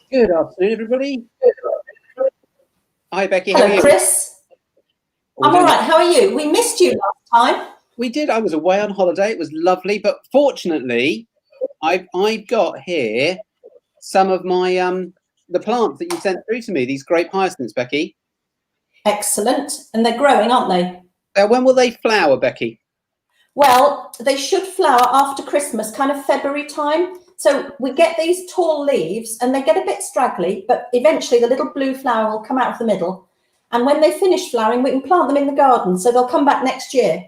Good afternoon, everybody. Hi, Becky. How are Hello, you? Chris. I'm all right. How are you? We missed you last time. We did. I was away on holiday. It was lovely, but fortunately, I've got here some of my the plants that you sent through to me. These grape hyacinths, Becky. Excellent. And they're growing, aren't they? When will they flower, Becky? Well, they should flower after Christmas, kind of February time. So we get these tall leaves and they get a bit straggly, but eventually the little blue flower will come out of the middle. And when they finish flowering, we can plant them in the garden. So they'll come back next year.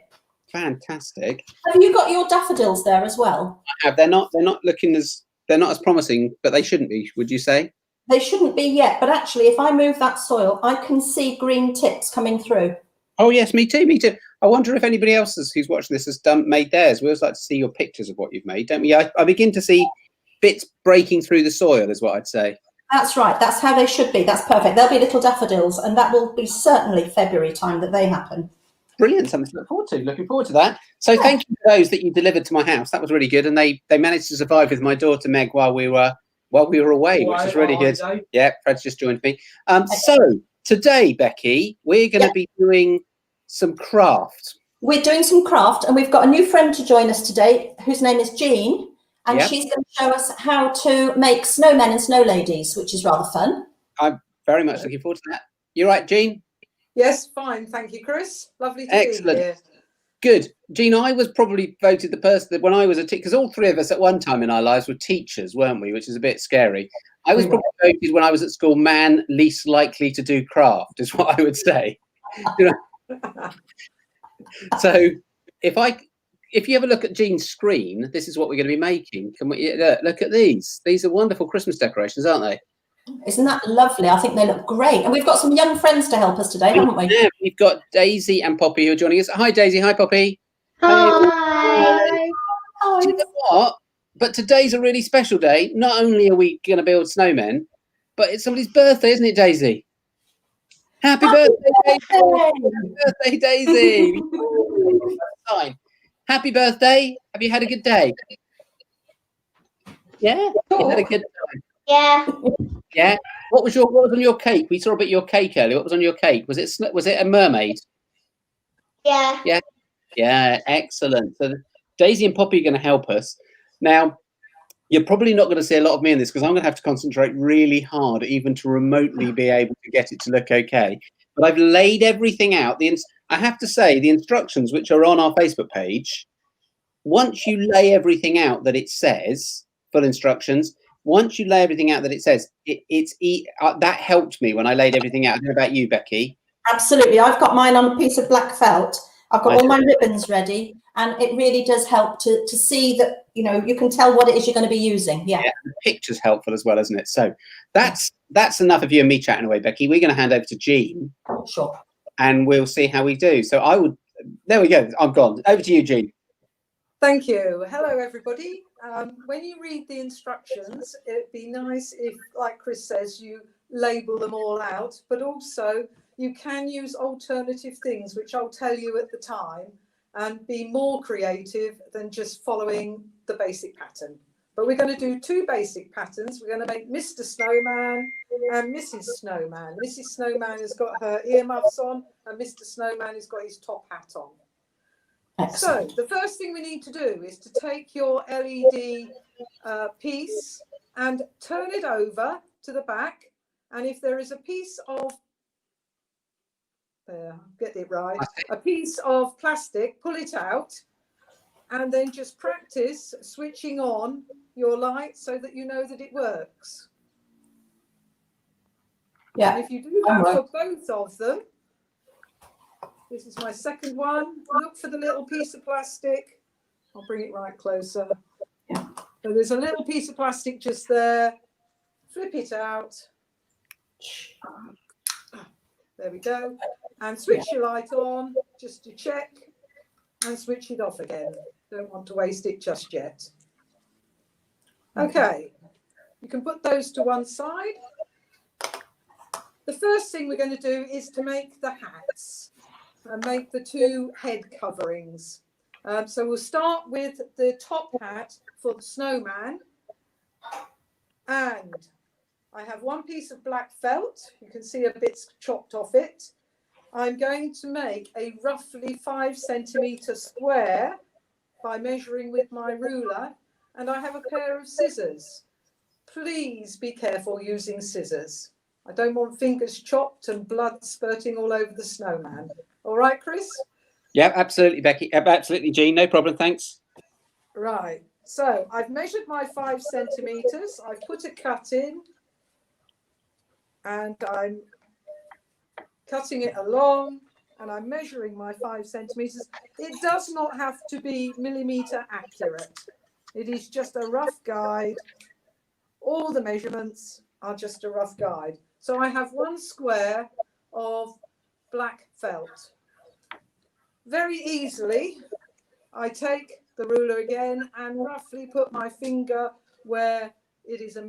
Fantastic. Have you got your daffodils there as well? I have. They're not looking as, they're not as promising, but they shouldn't be, would you say? They shouldn't be yet, but actually if I move that soil, I can see green tips coming through. Oh yes, me too, me too. I wonder if anybody else who's watching this has made theirs. We always like to see your pictures of what you've made, don't we? I begin to see bits breaking through the soil, is what I'd say. That's right. That's how they should be. That's perfect. They'll be little daffodils, and that will be certainly February time that they happen. Brilliant. Something to look forward to. Looking forward to that. So yeah. Thank you for those that you delivered to my house. That was really good, and they managed to survive with my daughter Meg while we were away, which is really good. Yeah, Fred's just joined me. So today, Becky, we're going to be doing some craft. We're doing some craft, and we've got a new friend to join us today, whose name is Jean, and she's going to show us how to make snowmen and snow ladies, which is rather fun. I'm very much looking forward to that. You right, Jean? Yes, fine. Thank you, Chris. Lovely to be here. Good. Jean, I was probably voted the person that when I was a teacher, because all three of us at one time in our lives were teachers, weren't we? Which is a bit scary. I was probably voted when I was at school, man least likely to do craft, is what I would say. You know? So if you have a look at Jean's screen, this is what we're going to be making. Can we look at these? These are wonderful Christmas decorations, aren't they? Isn't that lovely? I think they look great. And we've got some young friends to help us today, haven't we? Yeah, we've got Daisy and Poppy who are joining us. Hi, Daisy. Hi, Poppy. Hi. Hi. Do you know what? But today's a really special day. Not only are we going to build snowmen, but it's somebody's birthday, isn't it, Daisy? Happy birthday, Daisy! Happy birthday, Daisy! Happy birthday! Have you had a good day? Yeah, you had a good time. Yeah. Yeah. What was on your cake? We saw a bit of your cake earlier. What was on your cake? Was it a mermaid? Yeah. Yeah. Yeah. Excellent. So Daisy and Poppy are going to help us now. You're probably not going to see a lot of me in this because I'm going to have to concentrate really hard, even to remotely be able to get it to look okay. But I've laid everything out. I have to say, the instructions, which are on our Facebook page, once you lay everything out that it says, full instructions, once you lay everything out that it says, that helped me when I laid everything out. I don't know about you, Becky. Absolutely. I've got mine on a piece of black felt. I've got all my ribbons ready, and it really does help to see that, you know, you can tell what it is you're going to be using. Yeah. The picture's helpful as well, isn't it? So that's enough of you and me chatting away, Becky. We're going to hand over to Jean. Sure. And we'll see how we do. So there we go. I'm gone. Over to you, Jean. Thank you. Hello, everybody. When you read the instructions, it'd be nice if, like Chris says, you label them all out, but also you can use alternative things, which I'll tell you at the time, and be more creative than just following the basic pattern. But we're going to do two basic patterns. We're going to make Mr. Snowman and Mrs. Snowman. Mrs. Snowman has got her earmuffs on, and Mr. Snowman has got his top hat on. Excellent. So the first thing we need to do is to take your LED piece and turn it over to the back. And if there is a piece of, get it right, a piece of plastic, pull it out, and then just practice switching on your light so that you know that it works. Yeah. And if you do that for both of them, this is my second one. Look for the little piece of plastic. I'll bring it right closer. Yeah. So there's a little piece of plastic just there. Flip it out. There we go. And switch your light on just to check, and switch it off again. Don't want to waste it just yet. Okay. You can put those to one side. The first thing we're going to do is to make the hats and make the two head coverings. So we'll start with the top hat for the snowman, and I have one piece of black felt. You can see a bit's chopped off it. I'm going to make a roughly 5 centimetre square by measuring with my ruler, and I have a pair of scissors. Please be careful using scissors. I don't want fingers chopped and blood spurting all over the snowman. All right, Chris? Yeah, absolutely, Becky. Absolutely, Jean. No problem, thanks. Right. So I've measured my 5 centimetres. I've put a cut in, and I'm cutting it along, and I'm measuring my 5 centimetres. It does not have to be millimetre accurate. It is just a rough guide. All the measurements are just a rough guide. So I have 1 square of black felt. Very easily, I take the ruler again and roughly put my finger where it is a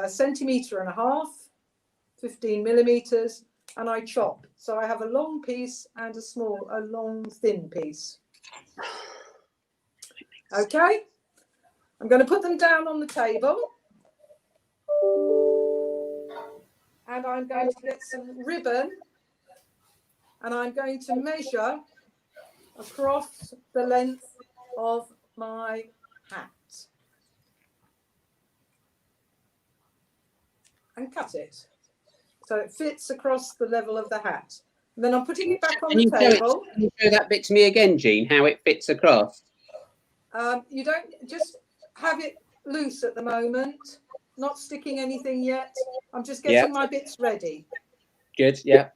centimetre and a half, 15 millimetres, and I chop. So I have a long piece and a long thin piece. Okay, I'm going to put them down on the table, and I'm going to get some ribbon, and I'm going to measure across the length of my hat and cut it so it fits across the level of the hat. And then I'm putting it back on the table. Can you show that bit to me again, Jean, how it fits across? You don't just have it loose at the moment, not sticking anything yet. I'm just getting my bits ready. Good, yeah.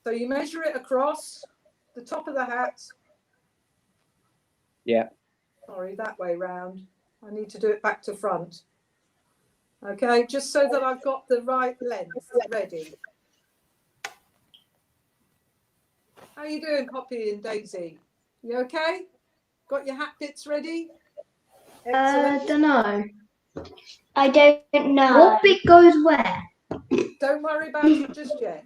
So you measure it across the top of the hat. Yeah. Sorry, that way round. I need to do it back to front. Okay, just so that I've got the right length ready. How are you doing, Poppy and Daisy? You okay? Got your hat bits ready? I don't know. I don't know. What bit goes where? Don't worry about it just yet.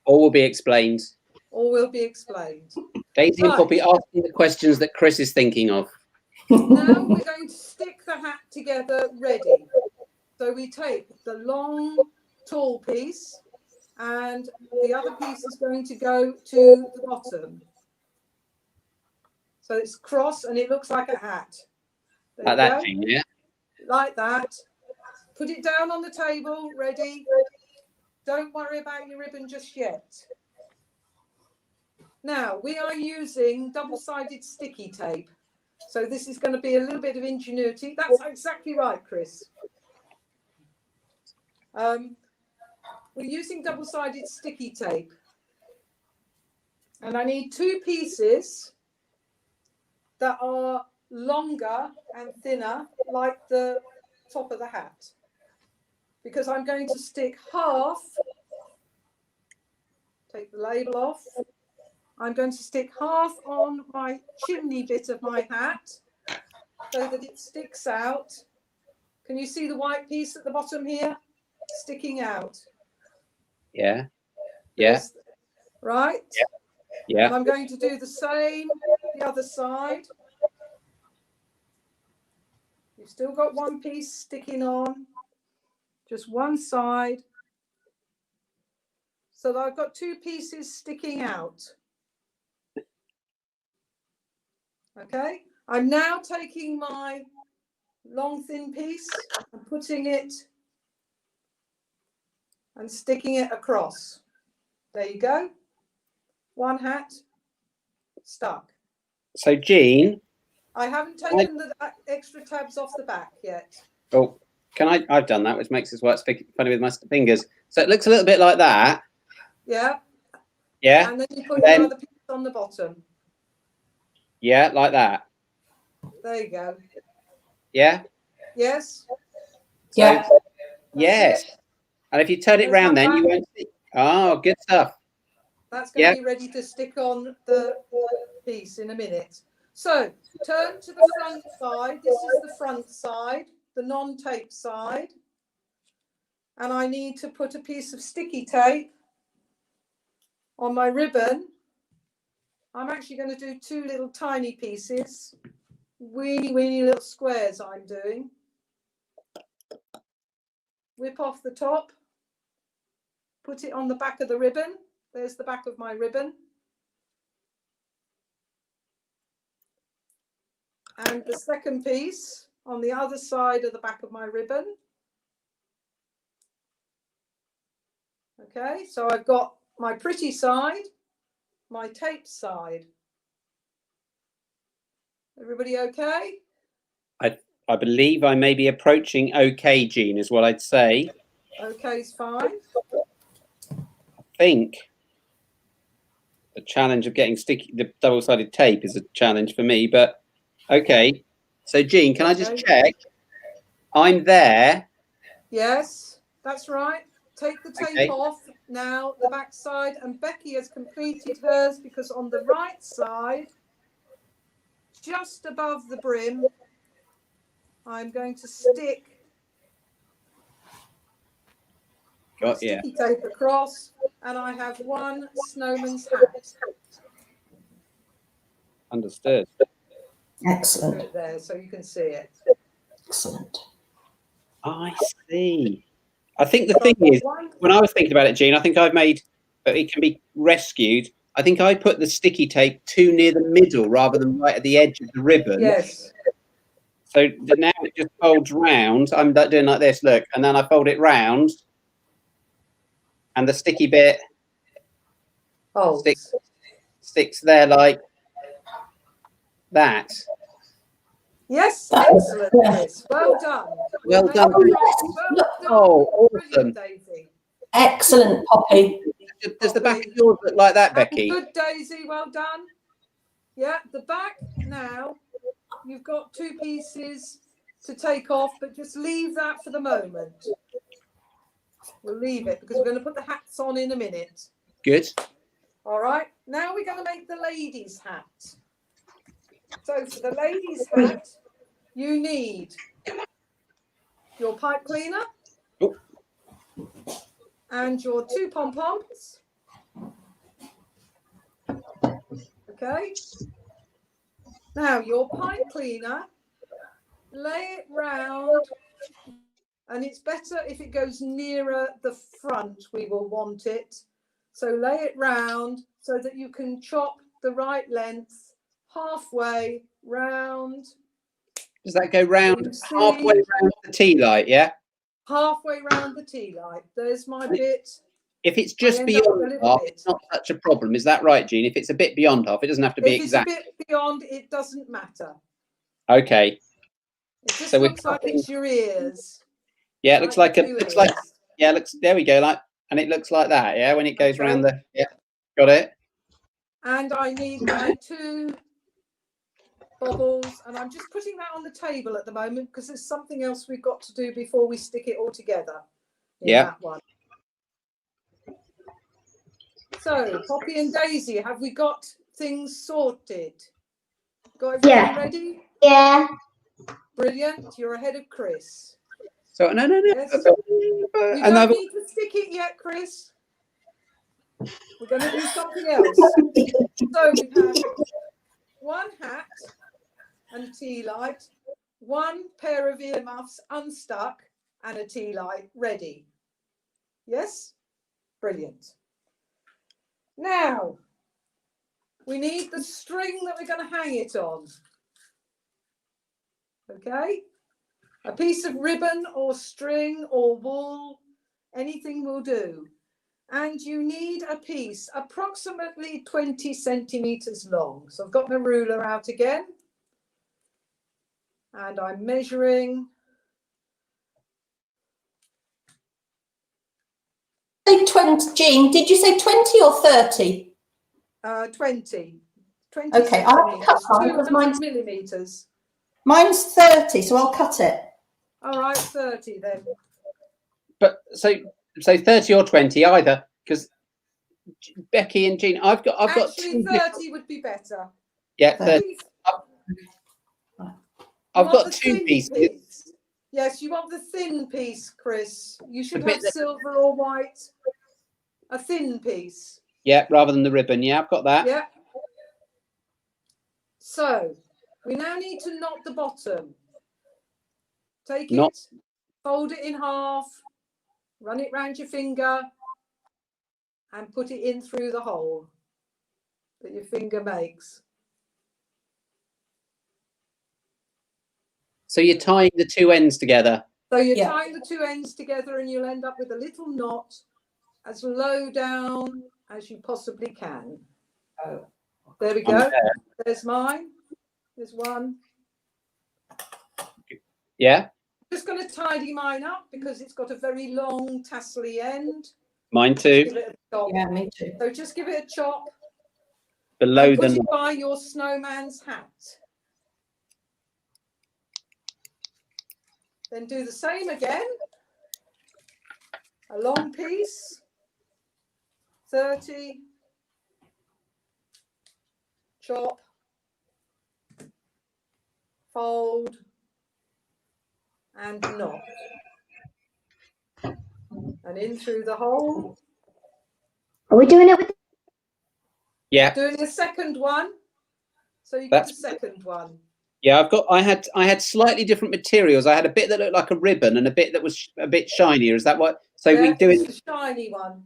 All will be explained. All will be explained. Daisy and Poppy asking the questions that Chris is thinking of. Now we're going to stick the hat together ready. So we take the long, tall piece, and the other piece is going to go to the bottom. So it's cross and it looks like a hat. Like that, Jean, yeah? Like that. Put it down on the table, ready. Don't worry about your ribbon just yet. Now, we are using double-sided sticky tape. So this is going to be a little bit of ingenuity. That's exactly right, Chris. We're using double-sided sticky tape. And I need 2 pieces that are longer and thinner, like the top of the hat. Because I'm going to stick half, take the label off, I'm going to stick half on my chimney bit of my hat so that it sticks out. Can you see the white piece at the bottom here? Sticking out. Yeah. Yeah. Right? Yeah. And I'm going to do the same the other side. You've still got one piece sticking on, just one side. So that I've got 2 pieces sticking out. Okay, I'm now taking my long thin piece and putting it and sticking it across. There you go. One hat stuck. So, Jean, I haven't taken the extra tabs off the back yet. Oh, I've done that, which makes it work funny with my fingers. So it looks a little bit like that. Yeah. Yeah. And then you put your other piece on the bottom. Yeah, like that. There you go. Yeah. Yes. So, Yeah. yes. And if you turn it round, then you won't see. Oh, good stuff. That's going to be ready to stick on the piece in a minute. So turn to the front side. This is the front side, the non-tape side. And I need to put a piece of sticky tape on my ribbon. I'm actually going to do 2 little tiny pieces, weeny little squares I'm doing. whip off the top, put it on the back of the ribbon. There's the back of my ribbon. And the second piece on the other side of the back of my ribbon. Okay, so I've got my pretty side, my tape side. Everybody okay? I believe I may be approaching okay, Jean, is what I'd say. Okay's fine. I think the challenge of getting the double-sided tape is a challenge for me, but okay. So, Jean, can I just check? I'm there. Yes, that's right. Take the tape off now, the back side, and Becky has completed hers because on the right side, just above the brim, I'm going to stick sticky tape across, and I have one snowman's hat. Understood. Excellent. Put it there so you can see it. Excellent. I see. I think the thing is, when I was thinking about it, Jean, I think I've made it can be rescued. I think I put the sticky tape too near the middle rather than right at the edge of the ribbon. Yes. So now it just folds round. I'm doing like this, look, and then I fold it round, and the sticky bit sticks there like that. Yes, excellent, Chris. Well done. Well done. Well done. Oh, awesome. Daisy. Excellent, Poppy. Does the back of yours look like that, Becky? Good, Daisy. Well done. Yeah, the back now, you've got two pieces to take off, but just leave that for the moment. We'll leave it because we're going to put the hats on in a minute. Good. All right. Now we're going to make the lady's hat. So for the lady's hat, you need your pipe cleaner and your two pom-poms. Okay. Now your pipe cleaner, lay it round, and it's better if it goes nearer the front. We will want it. So lay it round so that you can chop the right length halfway round. Does that go round halfway round the tea light? Yeah. Halfway round the tea light. There's my bit. If it's just beyond half, it's not such a problem. Is that right, Jean? If it's a bit beyond half, it doesn't have to be exact. If it's a bit beyond, it doesn't matter. Okay. It just looks like it's your ears. Yeah, it looks like yeah, there we go, and it looks like that, yeah, when it goes around the got it. And I need my two bobbles, and I'm just putting that on the table at the moment because there's something else we've got to do before we stick it all together. That one. So, Poppy and Daisy, have we got things sorted? Got everything ready? Yeah. Brilliant. You're ahead of Chris. So no. Yes. You don't need to stick it yet, Chris. We're going to do something else. So we have one hat and a tea light, one pair of earmuffs unstuck, and a tea light ready. Yes? Brilliant. Now, we need the string that we're going to hang it on. Okay? A piece of ribbon or string or wool, anything will do. And you need a piece approximately 20 centimeters long. So I've got my ruler out again. And I'm measuring. Say 20, Jean, did you say 20 or 30? 20. 20 okay, I'll cut mine because mine's millimeters. Mine's 30, so I'll cut it. All right, 30 then. But so 30 or 20 either, because Becky and Jean, I've got Actually, 30 would be better. Yeah, 30. I've got two pieces. Yes, you want the thin piece, Chris. You should have silver or white. A thin piece. Yeah, rather than the ribbon. Yeah, I've got that. Yeah. So we now need to knot the bottom. Take it, fold it in half, Run it round your finger and put it in through the hole that your finger makes. So you're tying the two ends together. So you're tying the two ends together and you'll end up with a little knot as low down as you possibly can. Oh. There we go. There's mine. There's one. Yeah. Just going to tidy mine up because it's got a very long tassely end. Mine too. Give it a chop. Yeah, me too. So just give it a chop. Below and put the it by your snowman's hat. Then do the same again. A long piece. 30. Chop. Fold. And knot. And in through the hole. Are we doing it with? Yeah. Doing a second one. So you get a second one. Yeah, I had slightly different materials. I had a bit that looked like a ribbon and a bit that was a bit shinier. Is that what? So yeah, we do it. The shiny one.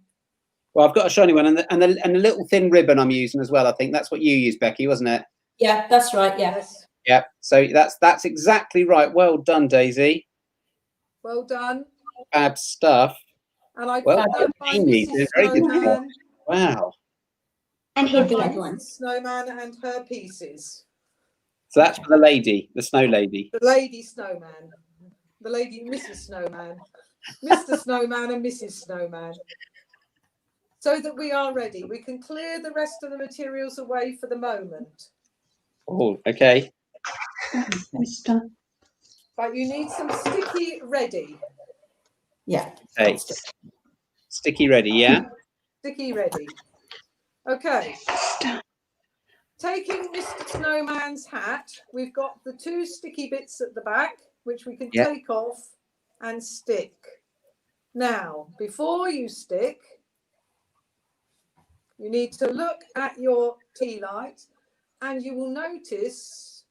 Well, I've got a shiny one and a little thin ribbon I'm using as well. I think that's what you used, Becky, wasn't it? Yeah, that's right. Yeah. Yes. Yeah. So that's exactly right. Well done, Daisy. Well done. Fab stuff. And I well put that by Amy, Mrs. very good. Snowman. Wow. And his By other one. Mrs. Snowman and her pieces. So that's for the lady, the snow lady. The lady snowman. The lady, Mrs. Snowman. Mr. Snowman and Mrs. Snowman. So that we are ready. We can clear the rest of the materials away for the moment. Oh, okay. But you need some sticky ready. Yeah. Okay. Sticky ready, yeah? Sticky ready. Okay. Taking Mr. Snowman's hat, we've got the two sticky bits at the back, which we can take off and stick. Now, before you stick, you need to look at your tea light and you will notice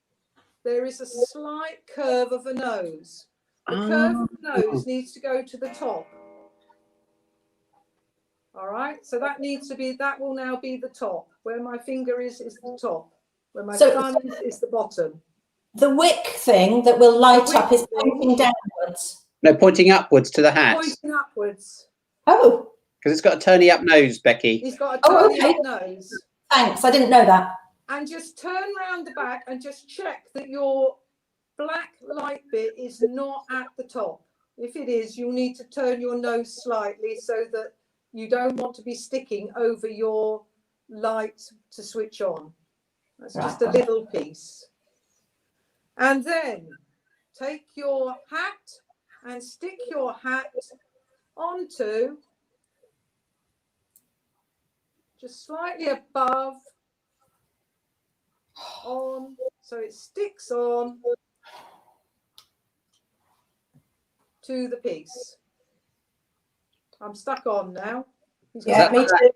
there is a slight curve of a nose. The curve of the nose needs to go to the top. All right, so that needs to be, that will now be the top. Where my finger is the top. Where my thumb is the bottom. The wick thing that will light up is pointing downwards. No, pointing upwards to the hat. Pointing upwards. Oh. Because it's got a turny up nose, Becky. He's got a turny up nose. Thanks, I didn't know that. And just turn round the back and just check that your black light bit is not at the top. If it is, you'll need to turn your nose slightly so that you don't want to be sticking over your light to switch on. That's just a little piece. And then take your hat and stick your hat onto just slightly above on, so it sticks on to the piece. I'm stuck on now. Yeah, me too.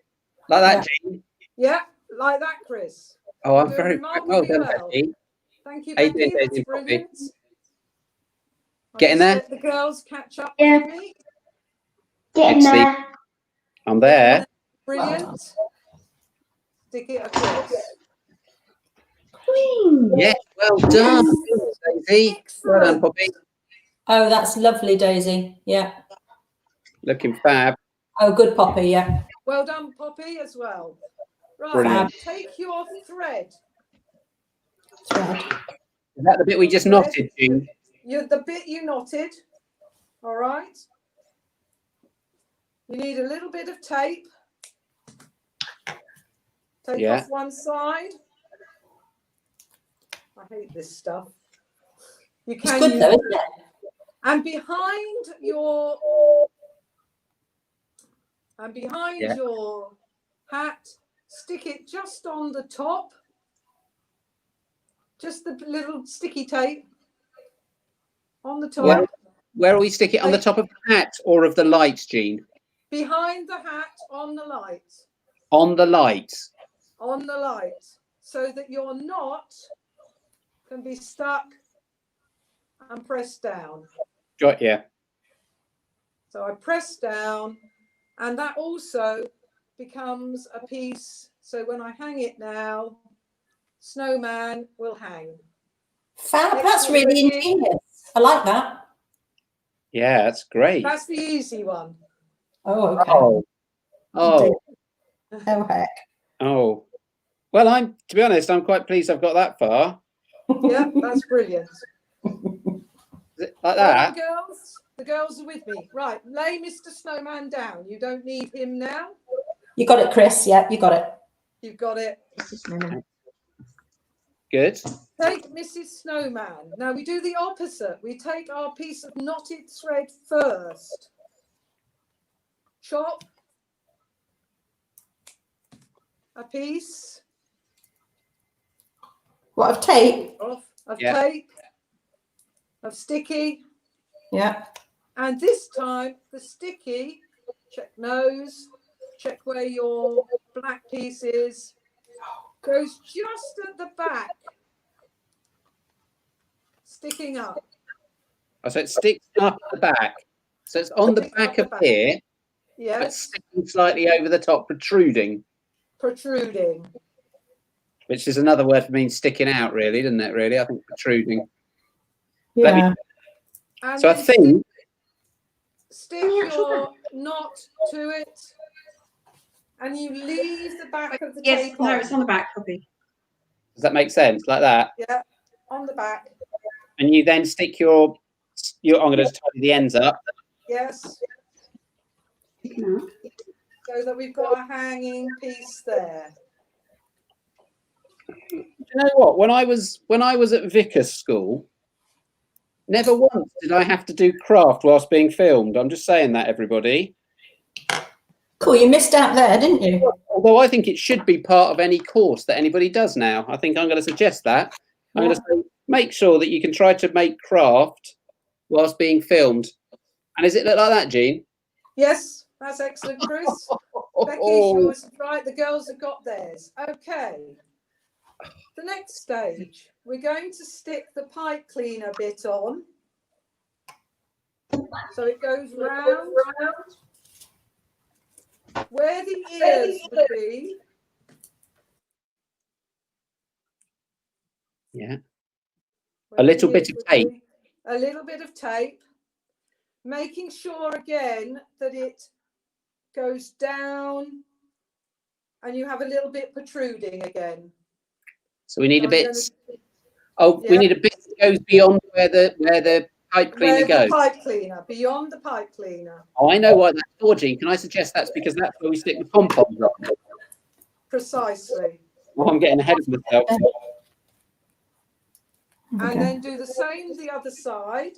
Like that, Jean? Yeah, like that, Chris. Oh, I'm very well done, well. Becky. Thank you, Hey, Becky. That's Daisy, brilliant. Getting there? Let the girls catch up Yeah. with me. Getting there. I'm there. Brilliant. Stick it across. Yes, well done, Daisy. Well done, Poppy. Oh, that's lovely, Daisy. Yeah. Looking fab. Oh, good, Poppy. Yeah. Well done, Poppy, as well. Right, Brilliant. take your thread. Is that the bit we just knotted, Jean? The bit you knotted. All right. You need a little bit of tape. Take off one side. I hate this stuff. You can it's good though, isn't it? And behind your your hat, stick it just on the top. Just the little sticky tape on the top. Where are we stick it? On the top of the hat or of the light, Jean? Behind the hat, on the light. On the light. On the light, so that your knot can be stuck and pressed down. Got you. So I press down, and that also becomes a piece. So when I hang it now, snowman will hang. Fab, that's really ingenious. I like that. Yeah, that's great. That's the easy one. Oh, okay. Oh, Oh, heck. oh. Well, to be honest, I'm quite pleased I've got that far. Yeah, that's brilliant. Is it like Well, that? the girls are with me. Right, lay Mr. Snowman down. You don't need him now. You got it, Chris. Yeah, you got it. You've got it. Good. Take Mrs. Snowman. Now we do the opposite. We take our piece of knotted thread first. Chop a piece What, of tape? of tape, of sticky. Yeah. And this time the sticky, check nose, check where your black piece is, goes just at the back, sticking up. Oh, so it sticks up at the back. So it's on the back of here, but Yes, sticking slightly over the top, protruding. protruding. Which is another word for mean sticking out, really, doesn't it? Really, I think protruding. Yeah. And So I then think stick your knot to it, and you leave the back of the tape on. No, it's on the back, Poppy. does that make sense? Like that, Yeah, on the back. and you then stick your. I'm going to tie the ends up. Yes. So that we've got a hanging piece there. Do you know what? When I was at Vicar's school, never once did I have to do craft whilst being filmed. I'm just saying that, everybody. Cool, you missed out there, didn't you? Although I think it should be part of any course that anybody does now. I think I'm going to suggest that. I'm going to say, make sure that you can try to make craft whilst being filmed. And is it look like that, Jean? Yes, that's excellent, Chris. Becky's yours is right. The girls have got theirs. Okay. The next stage, we're going to stick the pipe cleaner bit on. So it goes round. Where the ears would be. Yeah. A little bit of tape. A little bit of tape. Making sure again that it goes down and you have a little bit protruding again. So we need a bit. We need a bit that goes beyond where the pipe cleaner goes. The pipe cleaner, beyond the pipe cleaner. Oh, I know why that's for, Jean. Can I suggest that's because that's where we stick the pom-poms on? Precisely. Well, I'm getting ahead of myself. And then do the same the other side.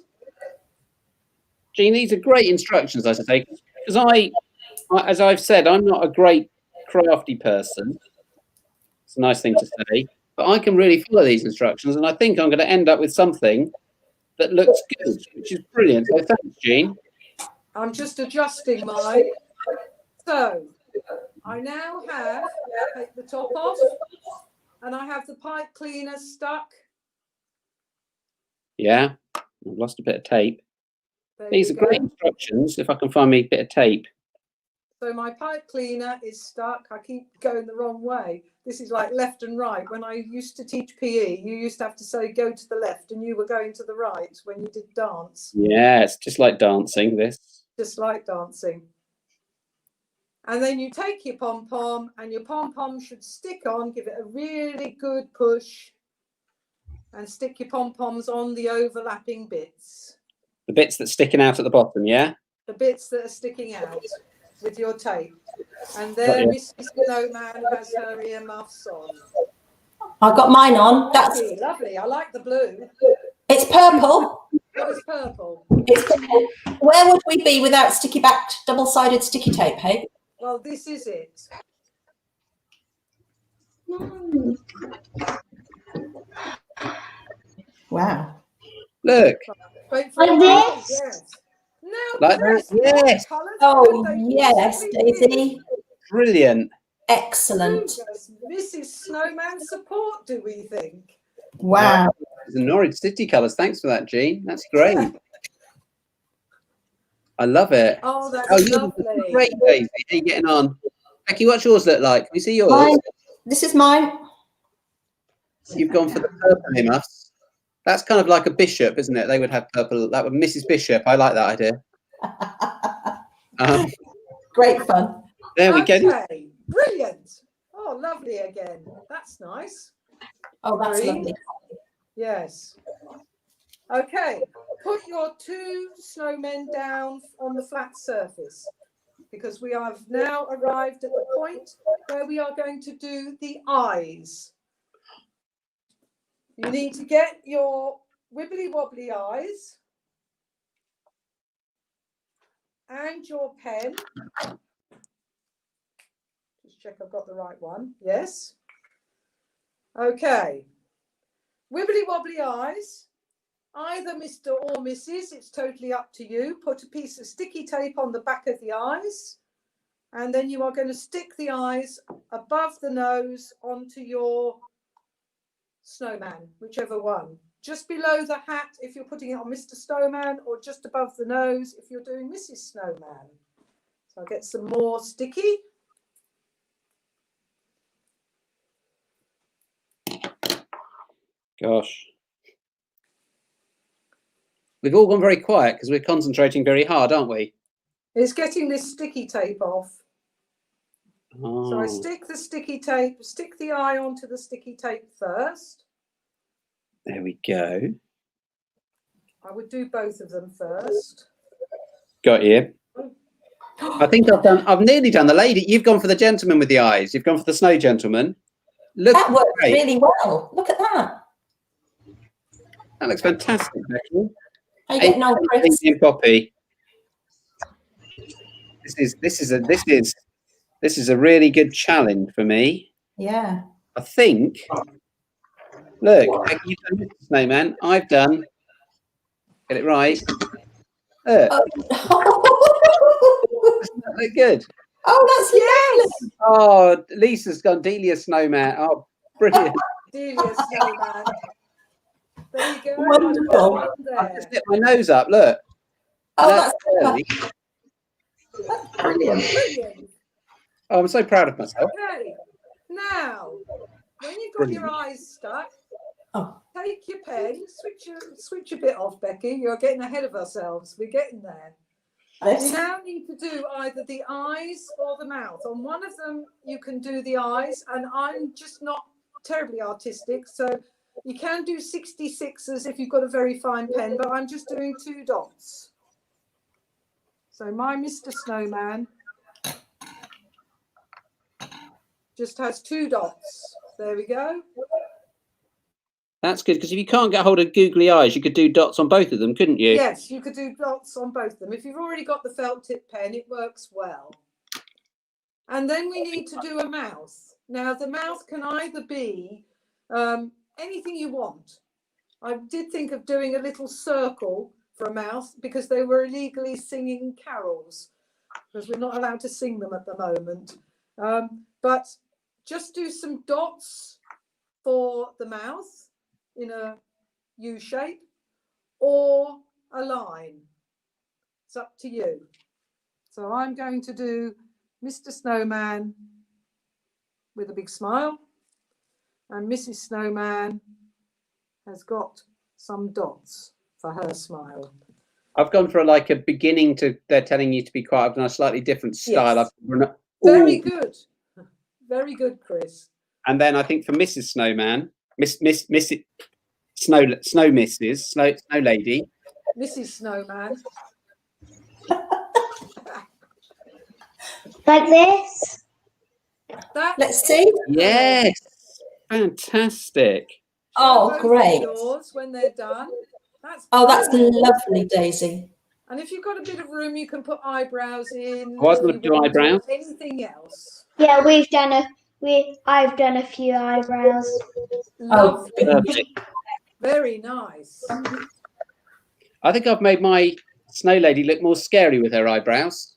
Jean, these are great instructions, I should say, because as I've said, I'm not a great crafty person. It's a nice thing to say, but I can really follow these instructions, and I think I'm going to end up with something that looks good, which is brilliant. So thanks, Jean. I'm just adjusting mine. So I now take the top off, and I have the pipe cleaner stuck. Yeah, I've lost a bit of tape. These are great instructions, if I can find me a bit of tape. So my pipe cleaner is stuck. I keep going the wrong way. This is like left and right. When I used to teach PE, you used to have to say go to the left and you were going to the right when you did dance. Yeah, it's just like dancing, this. Just like dancing. And then you take your pom-pom, and your pom-pom should stick on, give it a really good push, and stick your pom-poms on the overlapping bits. The bits that's sticking out at the bottom, yeah? The bits that are sticking out with your tape. And there Mrs. Snowman has her earmuffs on. I've got mine on. That's lovely. I like the blue. It's purple. Oh, it's purple. Where would we be without sticky backed double-sided sticky tape, hey? Well, this is it. Wow. Look. Wait for Like this? Yes. Now, Like Chris, yes. Oh, yes, Daisy. Brilliant. Excellent. Mrs. Snowman support, do we think? Wow. The Norwich City colours. Thanks for that, Jean. That's great. I love it. Oh, that's Oh, you're lovely. great, Daisy. How are you getting on? Becky, what's yours look like? Can we see yours? Mine. This is mine. You've gone for the purple emus. That's kind of like a bishop, isn't it? They would have purple. That would Mrs. Bishop. I like that idea. Great fun. There we go. Okay, brilliant. Oh, lovely again. That's nice. Oh, that's Green. lovely. Yes. Okay, put your 2 snowmen down on the flat surface, because we have now arrived at the point where we are going to do the eyes. You need to get your wibbly wobbly eyes and your pen. Just check I've got the right one. Yes. Okay. Wibbly wobbly eyes. Either Mr. or Mrs. It's totally up to you. Put a piece of sticky tape on the back of the eyes, and then you are going to stick the eyes above the nose onto your snowman, whichever one. Just below the hat if you're putting it on Mr. Snowman, or just above the nose if you're doing Mrs. Snowman. So I'll get some more sticky. Gosh. We've all gone very quiet because we're concentrating very hard, aren't we? It's getting this sticky tape off. Oh. So I stick the sticky tape, stick the eye onto the sticky tape first. There we go. I would do both of them first. Got you. I think I've nearly done the lady. You've gone for the gentleman with the eyes. You've gone for the snow gentleman. Look, That worked great. really well. Look at that. That looks fantastic, Becky. How you getting on, Chris? Poppy. This is a really good challenge for me. Yeah. I think. Look, Becky, you've done Mr. Snowman. I've done. Get it right. Look. Doesn't that look good? Oh, that's yes. Oh, Lisa's gone Delia Snowman. Oh, brilliant. Delia Snowman. There you go. Wonderful. I've just lit my nose up. Look. Oh, that's early. brilliant. Brilliant. Oh, I'm so proud of myself. Okay. Now, when you've got your eyes stuck, take your pen, switch a bit off, Becky. You're getting ahead of ourselves. We're getting there. You now need to do either the eyes or the mouth. On one of them, you can do the eyes, and I'm just not terribly artistic, so you can do 66s if you've got a very fine pen, but I'm just doing 2 dots. So my Mr. Snowman just has 2 dots. There we go. That's good, because if you can't get hold of googly eyes, you could do dots on both of them, couldn't you? Yes, you could do dots on both of them. If you've already got the felt tip pen, it works well. And then we need to do a mouth. Now, the mouth can either be anything you want. I did think of doing a little circle for a mouth because they were illegally singing carols, because we're not allowed to sing them at the moment. But just do some dots for the mouth in a U shape, or a line. It's up to you. So I'm going to do Mr. Snowman with a big smile, and Mrs. Snowman has got some dots for her smile. I've gone for like a beginning to, they're telling you to be quiet. I've done a slightly different style. Yes. Very good. Very good, Chris. And then I think for Mrs. Snowman, Mrs. Snow Lady. Mrs. Snowman. Like this? Let's see. Yes. Fantastic. Oh, great. Yours when they're done. That's lovely, Daisy. And if you've got a bit of room, you can put eyebrows in. I was going to do eyebrows. Anything else? Yeah, I've done a few eyebrows. Lovely. Very nice. I think I've made my Snow Lady look more scary with her eyebrows.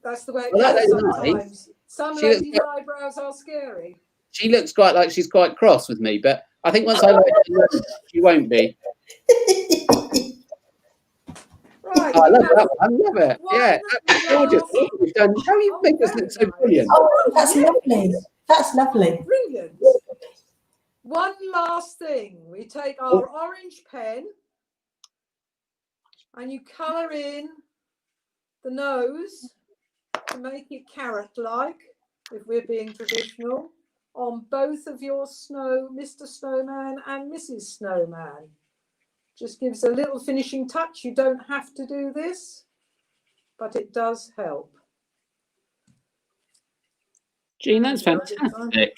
That's the way it Well, goes sometimes. nice. Some ladies' eyebrows are scary. She looks quite like she's quite cross with me, but I think once I let her look, she won't be. Right. Right. Oh, I love that one. I love it. One Yeah, that's gorgeous. last- You've done. How you make this look so brilliant? Oh, that's lovely. That's lovely. Brilliant. One last thing. We take our orange pen and you colour in the nose to make it carrot-like, if we're being traditional, on both of your Mr. Snowman and Mrs. Snowman. Just gives a little finishing touch. You don't have to do this, but it does help. Jean, that's fantastic.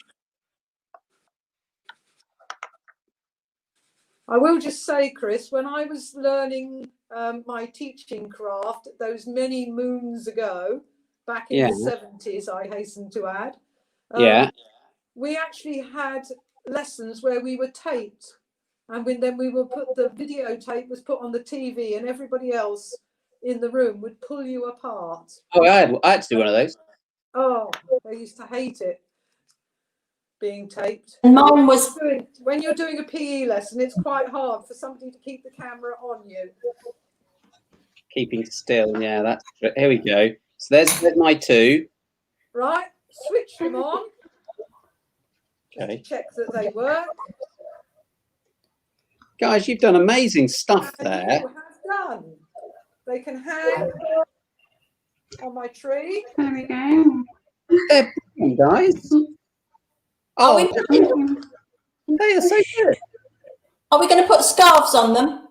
I will just say, Chris, when I was learning my teaching craft those many moons ago, back in the 70s, I hasten to add, we actually had lessons where we were taped, and then we would put the videotape was put on the TV, and everybody else in the room would pull you apart. Oh, I had to do one of those. Oh, they used to hate it being taped. And mine was when you're doing a PE lesson, it's quite hard for somebody to keep the camera on you. Keeping still, yeah, that's here we go. So there's my two. Right, switch them on. Okay. Check that they work. Guys, you've done amazing stuff And there. you have done. They can hang on my tree. There we go. They're brilliant, guys. Oh, they are so good. Are we going to put scarves on them?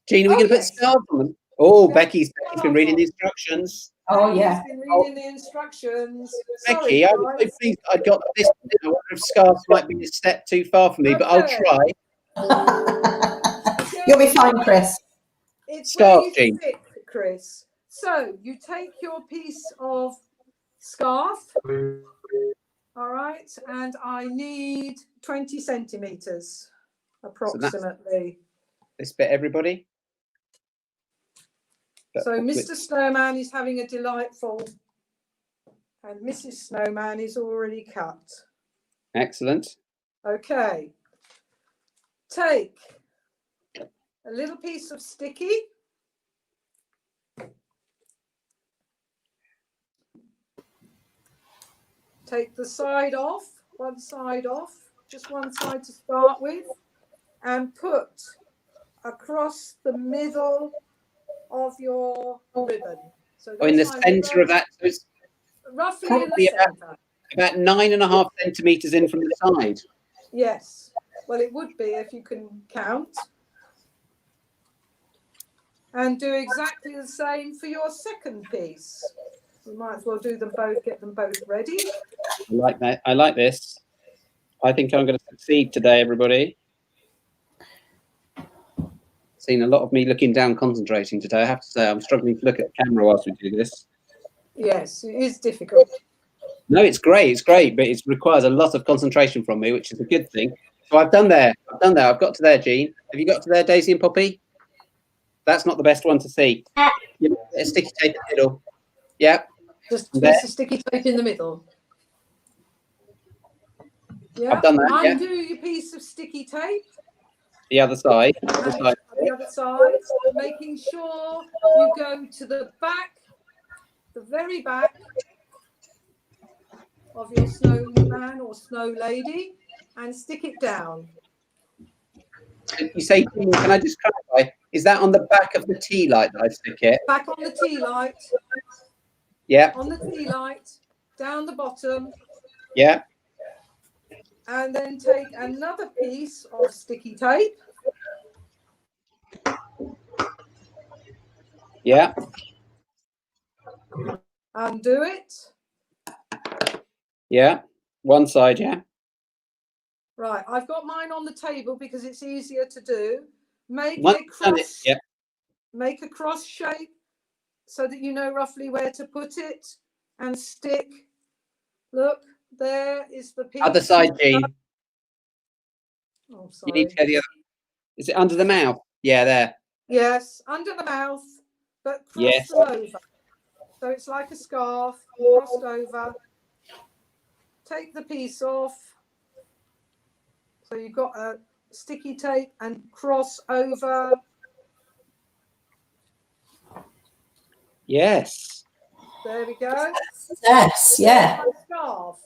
Jean, are we going to put scarves on them? Oh, Becky's been reading the instructions. Oh, yeah. Been reading the instructions. Becky, I was so pleased I got this. I wonder if scarves might be a step too far for me, but I'll try. You'll be fine, Chris. It's Scarf, really Jean. thick, Chris. So you take your piece of scarf. All right, and I need 20 centimeters approximately. This bit, everybody. So Mr. Snowman is having a delightful, and Mrs. Snowman is already cut. Excellent. Okay. Take a little piece of sticky. Take the side off, one side off, just one side to start with, and put across the middle of your ribbon. So in the centre of that, so it's roughly probably in the centre. about 9.5 centimetres in from the side. Yes. Well, it would be if you can count. And do exactly the same for your second piece. We might as well do them both, get them both ready. I like that. I like this. I think I'm going to succeed today, everybody. Seen a lot of me looking down, concentrating today. I have to say, I'm struggling to look at the camera whilst we do this. Yes, it is difficult. No, it's great. It's great, but it requires a lot of concentration from me, which is a good thing. So I've done there. I've got to there, Jean. Have you got to there, Daisy and Poppy? That's not the best one to see. A sticky tape in the middle. Yeah. Just place the sticky tape in the middle. Yeah. I've done that. Undo your piece of sticky tape. The other side. The other side, making sure you go to the back, the very back of your snowman or snow lady, and stick it down. You say, can I just clarify? Is that on the back of the tea light that I stick it? Back on the tea light. Yeah. On the tea light, down the bottom. Yeah. And then take another piece of sticky tape. Yeah. Undo it. Yeah. One side, yeah. Right, I've got mine on the table because it's easier to do. Make a cross shape so that you know roughly where to put it and stick. Look, there is the piece. Other side, Jean. Oh, sorry. You need to go the other. Is it under the mouth? Yeah, there. Yes, under the mouth, but cross them over. So it's like a scarf crossed over. Take the piece off. So you've got a sticky tape and cross over. Yes. There we go. Yes, yeah. Scarf.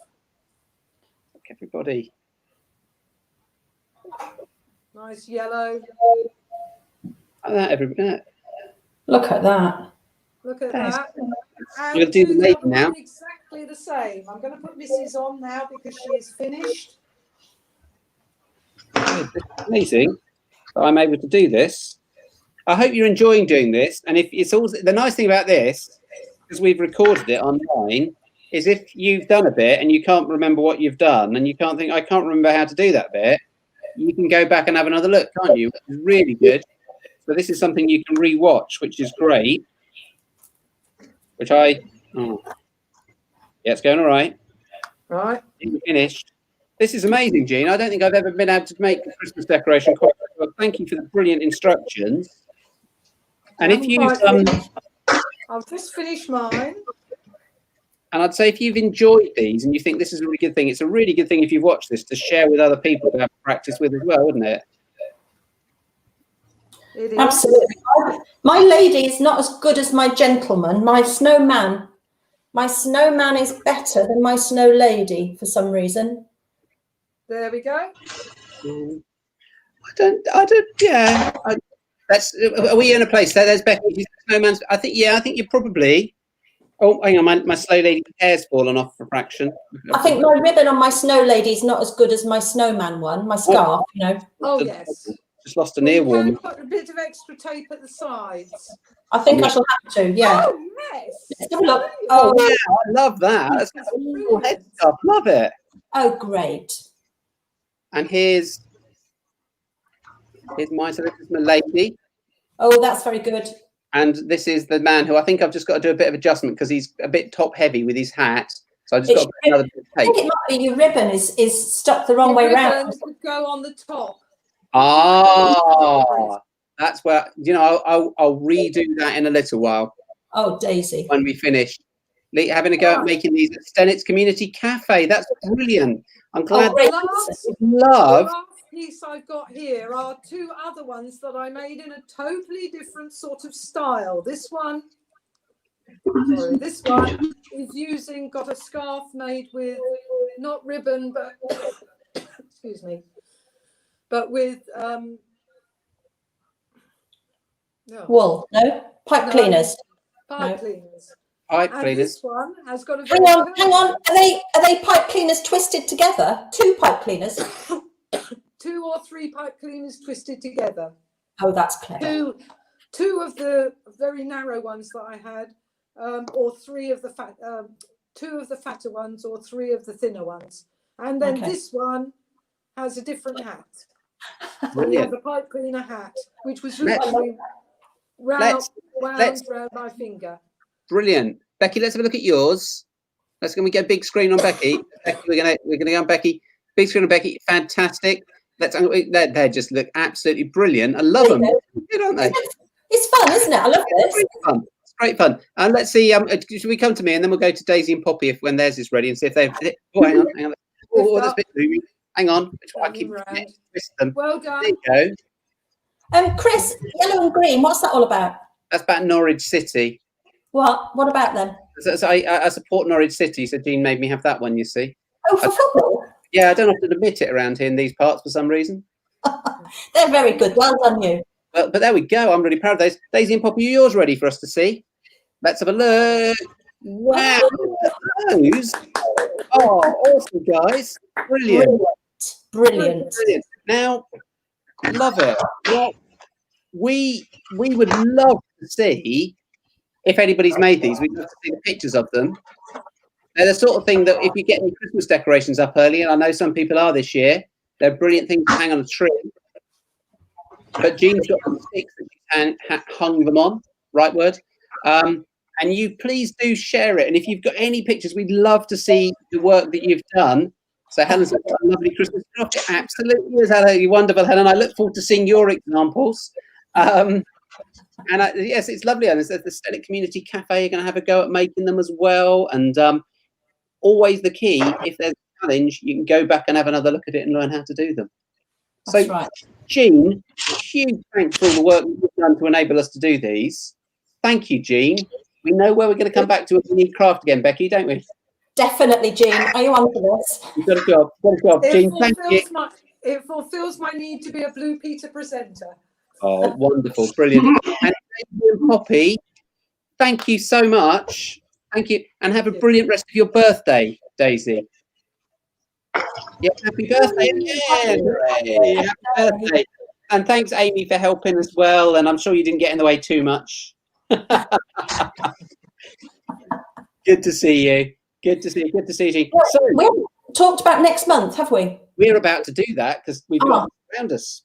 Look, everybody. Nice yellow. Like that, everybody. Look at that. Look at That's- that. You're And gonna do the do the lady other now. one exactly the same. I'm going to put Mrs. on now because she is finished. It's amazing that I'm able to do this. I hope you're enjoying doing this. And if it's also the nice thing about this, because we've recorded it online, is if you've done a bit and you can't remember what you've done and you can't think, I can't remember how to do that bit, you can go back and have another look, can't you? Which is really good. So this is something you can re-watch, which is great. Which yeah, it's going all right. Right. Finished. This is amazing, Jean. I don't think I've ever been able to make a Christmas decoration quite well. Thank you for the brilliant instructions. And if you, I'll just finish mine. and I'd say if you've enjoyed these and you think this is a really good thing, it's a really good thing if you've watched this to share with other people to have practice with as well, wouldn't it? It is. Absolutely. My lady is not as good as my gentleman. My snowman is better than my snow lady for some reason. There we go. Yeah. Are we in a place there? There's Becky. Snowman's. I think you're probably. Oh, hang on, my slow lady's hair's fallen off for a fraction. I think my ribbon on my snow lady is not as good as my snowman one, my scarf, you know. Oh, yes. Just lost an earworm. You can put a bit of extra tape at the sides. I think I shall have to, yeah. Oh, yes. Let's have a look. Oh, Oh, yeah, I love that. That's cool head stuff. Love it. oh, great. And here's mine. So this is my lady. Oh, that's very good. And this is the man who I think I've just got to do a bit of adjustment because he's a bit top heavy with his hat. So I just got to put another bit of I tape. think it might be your ribbon is stuck the wrong way round. Would go on the top. Ah, that's where, I'll redo that in a little while Oh, Daisy. when we finish. Having a go at making these at Stennett's Community Cafe. That's brilliant. I'm glad. great. The last piece I've got here are two other ones that I made in a totally different sort of style. This one is got a scarf made with not ribbon, but excuse me, but with Wool, no? Pipe cleaners. Pipe cleaners. Pipe And cleaners. this one has got a Hang on. Are they pipe cleaners twisted together? 2 pipe cleaners? 2 or 3 pipe cleaners twisted together. Oh, that's clever. Two of the very narrow ones that I had, or 3 of the fat, 2 of the fatter ones, or 3 of the thinner ones. And then this one has a different hat. We have the pipe cleaner hat, which was literally round my finger. Brilliant, Becky. Let's have a look at yours. Can we get a big screen on Becky? Becky, we're gonna go on Becky. Big screen on Becky. Fantastic. They just look absolutely brilliant. I love them. Good, aren't they? It's fun, isn't it? I love this. It's great fun. And let's see. Should we come to me and then we'll go to Daisy and Poppy when theirs is ready and see if they've. Oh, hang on. Oh, that's a bit bloomy. Hang on. I keep twist them. Well done. There you go. Chris, yellow and green. What's that all about? That's about Norwich City. What about them? So I support Norwich City, so Jean made me have that one, you see. Oh, for football? Yeah, I don't often admit it around here in these parts for some reason. They're very good. Well done, you. But there we go. I'm really proud of those. Daisy and Poppy, are yours ready for us to see? Let's have a look. Wow. Those. Oh, awesome, guys. Brilliant. Brilliant. Now, love it. Well, we would love to see if anybody's made these. We'd love to see the pictures of them. They're the sort of thing that if you get any Christmas decorations up early, and I know some people are this year, they're brilliant things to hang on a tree. But Jean's got some sticks that she hung them on, right word. And you please do share it. And if you've got any pictures, we'd love to see the work that you've done. So Helen's got a lovely Christmas rocket. Absolutely is absolutely wonderful, Helen. I look forward to seeing your examples. Yes, it's lovely. And the Stennet Community Cafe are going to have a go at making them as well. And always the key, if there's a challenge, you can go back and have another look at it and learn how to do them. That's right. Jean, huge thanks for all the work you've done to enable us to do these. Thank you, Jean. We know where we're going to come back to if we need craft again, Becky, don't we? Definitely, Jean. Are you on for this? You've got a job. Got a job. Jean, thank you. It fulfills my need to be a Blue Peter presenter. Oh, wonderful. Brilliant. And Poppy, thank you so much. Thank you. And have a brilliant rest of your birthday, Daisy. Yeah, happy birthday again. Hooray, happy birthday. And thanks, Amy, for helping as well. And I'm sure you didn't get in the way too much. Good to see you. Good to see you. Good to see you. Well, So we haven't talked about next month, have we? we're about to do that because we've got around us.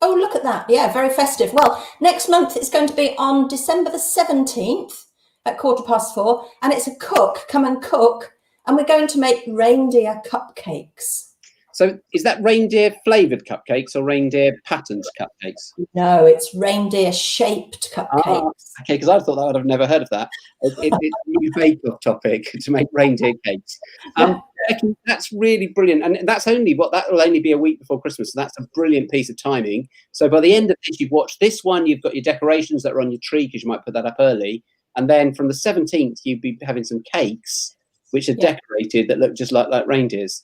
Oh, look at that. Yeah, very festive. Well, next month it's going to be on December the 17th at 4:15. And it's a cook, come and cook. And we're going to make reindeer cupcakes. So is that reindeer flavoured cupcakes or reindeer patterned cupcakes? No, it's reindeer shaped cupcakes. Okay, because I thought that I'd have never heard of that. It's a new bake-off topic to make reindeer cakes. Becky, that's really brilliant, and that will only be a week before Christmas. So that's a brilliant piece of timing. So by the end of this, you've watched this one. You've got your decorations that are on your tree because you might put that up early, and then from the 17th, you'd be having some cakes which are decorated that look just like reindeers.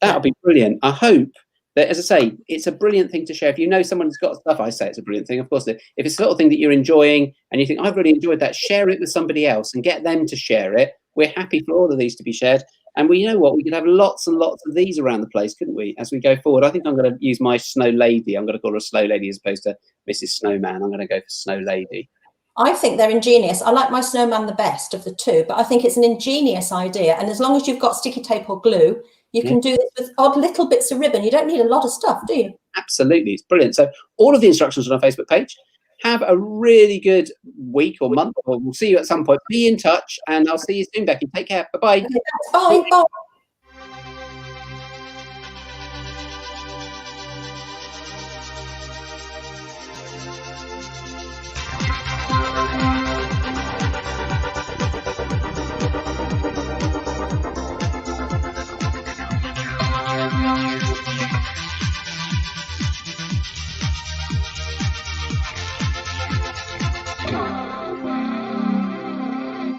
That'll be brilliant. I hope that, as I say, it's a brilliant thing to share. If you know someone who's got stuff, I say it's a brilliant thing. Of course, if it's the sort of thing that you're enjoying and you think, I've really enjoyed that, share it with somebody else and get them to share it. We're happy for all of these to be shared. And you know what? We could have lots and lots of these around the place, couldn't we, as we go forward? I think I'm going to use my Snow Lady. I'm going to call her a Snow Lady as opposed to Mrs. Snowman. I'm going to go for Snow Lady. I think they're ingenious. I like my snowman the best of the two, but I think it's an ingenious idea. And as long as you've got sticky tape or glue, you can do this with odd little bits of ribbon. You don't need a lot of stuff, do you? Absolutely. It's brilliant. So all of the instructions are on our Facebook page. Have a really good week or month, or we'll see you at some point. Be in touch, and I'll see you soon, Becky. Take care. Bye-bye. Bye. Bye.